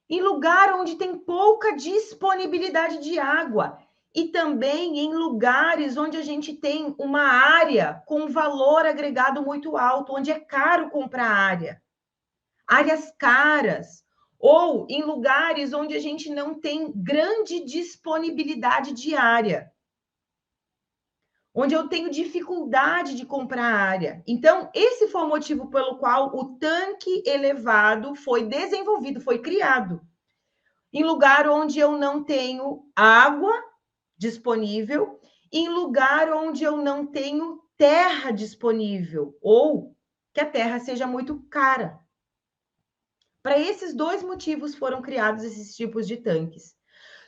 em lugar onde tem pouca disponibilidade de água e também em lugares onde a gente tem uma área com valor agregado muito alto, onde é caro comprar áreas caras, ou em lugares onde a gente não tem grande disponibilidade de área, onde eu tenho dificuldade de comprar área. Então, esse foi o motivo pelo qual o tanque elevado foi desenvolvido, foi criado. Em lugar onde eu não tenho água disponível, em lugar onde eu não tenho terra disponível, ou que a terra seja muito cara. Para esses dois motivos foram criados esses tipos de tanques.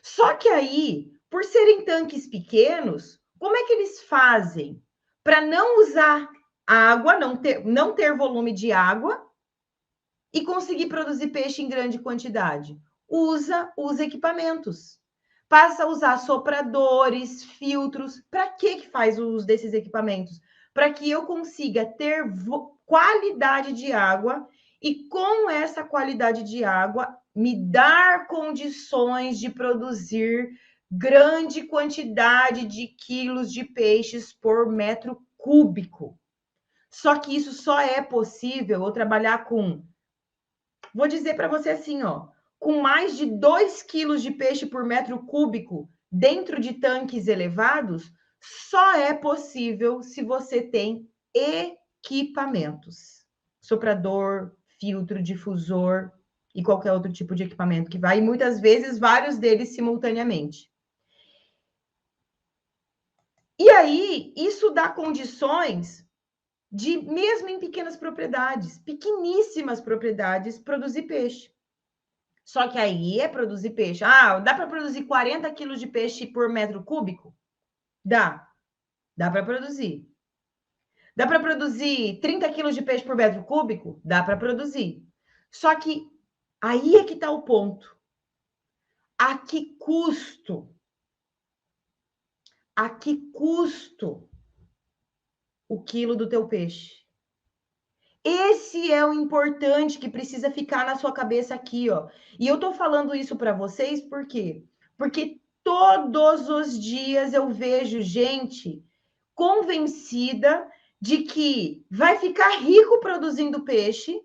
Só que aí, por serem tanques pequenos, como é que eles fazem para não usar água, não ter volume de água e conseguir produzir peixe em grande quantidade? Usa os equipamentos. Passa a usar sopradores, filtros. Para que faz o uso desses equipamentos? Para que eu consiga ter qualidade de água e, com essa qualidade de água, me dar condições de produzir grande quantidade de quilos de peixes por metro cúbico. Só que isso só é possível eu trabalhar com, vou dizer para você assim, ó, com mais de 2 quilos de peixe por metro cúbico dentro de tanques elevados, só é possível se você tem equipamentos. Soprador, filtro, difusor e qualquer outro tipo de equipamento que vai, e muitas vezes vários deles simultaneamente. E aí, isso dá condições de, mesmo em pequenas propriedades, pequeníssimas propriedades, produzir peixe. Só que aí é produzir peixe. Ah, dá para produzir 40 quilos de peixe por metro cúbico? Dá. Dá para produzir. Dá para produzir 30 quilos de peixe por metro cúbico? Dá para produzir. Só que aí é que está o ponto. A que custo? A que custo o quilo do teu peixe? Esse é o importante que precisa ficar na sua cabeça aqui, ó. E eu tô falando isso para vocês por quê? Porque todos os dias eu vejo gente convencida de que vai ficar rico produzindo peixe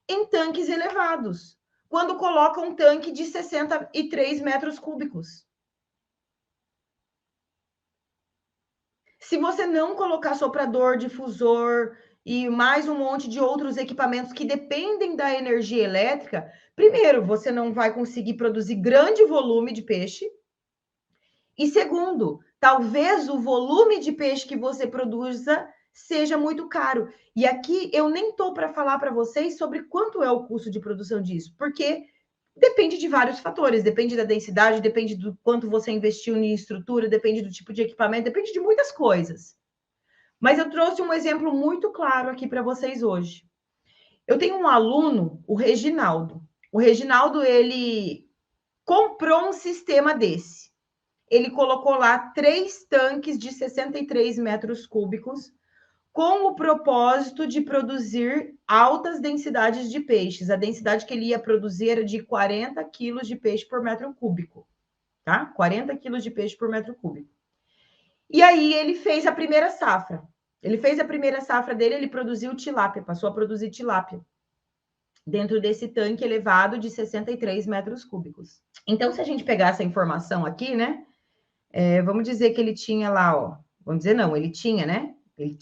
em tanques elevados, quando coloca um tanque de 63 metros cúbicos. Se você não colocar soprador, difusor e mais um monte de outros equipamentos que dependem da energia elétrica, primeiro, você não vai conseguir produzir grande volume de peixe. E segundo, talvez o volume de peixe que você produza seja muito caro. E aqui eu nem estou para falar para vocês sobre quanto é o custo de produção disso, porque depende de vários fatores, depende da densidade, depende do quanto você investiu em estrutura, depende do tipo de equipamento, depende de muitas coisas. Mas eu trouxe um exemplo muito claro aqui para vocês hoje. Eu tenho um aluno, o Reginaldo. O Reginaldo, ele comprou um sistema desse. Ele colocou lá 3 tanques de 63 metros cúbicos com o propósito de produzir altas densidades de peixes. A densidade que ele ia produzir era de 40 quilos de peixe por metro cúbico, tá? 40 quilos de peixe por metro cúbico. E aí ele fez a primeira safra. Ele fez a primeira safra dele, ele produziu tilápia, passou a produzir tilápia dentro desse tanque elevado de 63 metros cúbicos. Então, se a gente pegar essa informação aqui, né? Vamos dizer que ele tinha lá, ó. Vamos dizer, não, ele tinha, né? Ele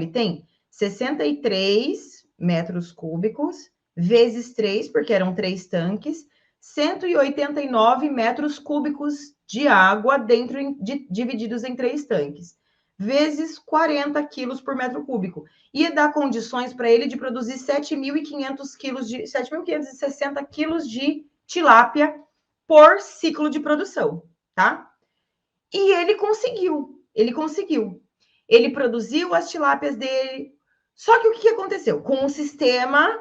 tem 63 metros cúbicos, vezes 3, porque eram 3 tanques, 189 metros cúbicos de água divididos em 3 tanques, vezes 40 quilos por metro cúbico. Ia dar condições para ele de produzir 7.560 quilos de tilápia por ciclo de produção, tá? E ele conseguiu. Ele produziu as tilápias dele. Só que o que aconteceu? Com o sistema,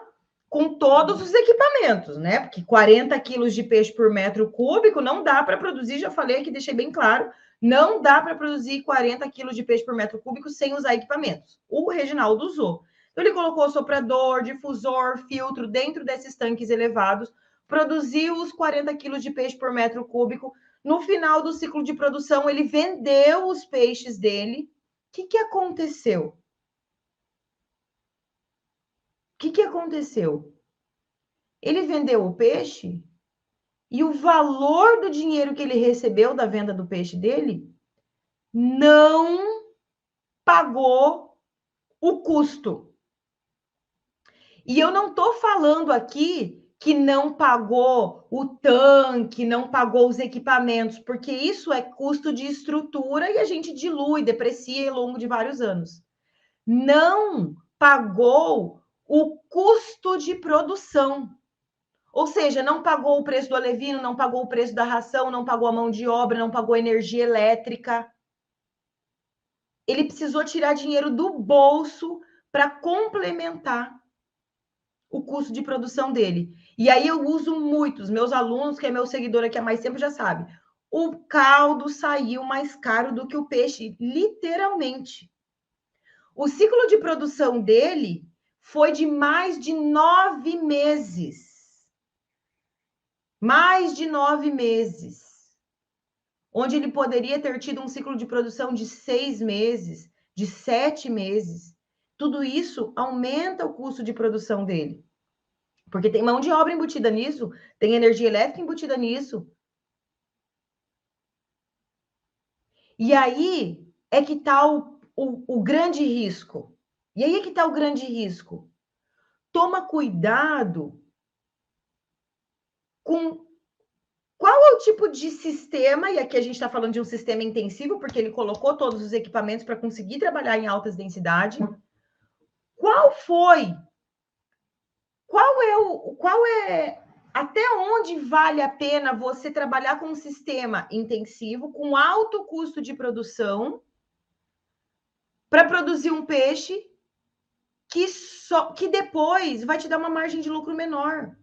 com todos os equipamentos, né? Porque 40 quilos de peixe por metro cúbico não dá para produzir, já falei aqui, deixei bem claro, não dá para produzir 40 quilos de peixe por metro cúbico sem usar equipamentos. O Reginaldo usou. Então, ele colocou soprador, difusor, filtro dentro desses tanques elevados, produziu os 40 quilos de peixe por metro cúbico. No final do ciclo de produção, ele vendeu os peixes dele. O que aconteceu? O que aconteceu? Ele vendeu o peixe e o valor do dinheiro que ele recebeu da venda do peixe dele não pagou o custo. E eu não estou falando aqui que não pagou o tanque, não pagou os equipamentos, porque isso é custo de estrutura e a gente dilui, deprecia ao longo de vários anos. Não pagou o custo de produção. Ou seja, não pagou o preço do alevino, não pagou o preço da ração, não pagou a mão de obra, não pagou a energia elétrica. Ele precisou tirar dinheiro do bolso para complementar o custo de produção dele. E aí eu uso muito, os meus alunos, que é meu seguidor aqui há mais tempo, já sabe. O caldo saiu mais caro do que o peixe, literalmente. O ciclo de produção dele foi de mais de 9 meses. Mais de 9 meses. Onde ele poderia ter tido um ciclo de produção de 6 meses, de 7 meses. Tudo isso aumenta o custo de produção dele. Porque tem mão de obra embutida nisso, tem energia elétrica embutida nisso. E aí é que está o grande risco. E aí é que está o grande risco. Toma cuidado com qual é o tipo de sistema, e aqui a gente está falando de um sistema intensivo, porque ele colocou todos os equipamentos para conseguir trabalhar em altas densidades. Qual foi? Qual é até onde vale a pena você trabalhar com um sistema intensivo, com alto custo de produção, para produzir um peixe que depois vai te dar uma margem de lucro menor?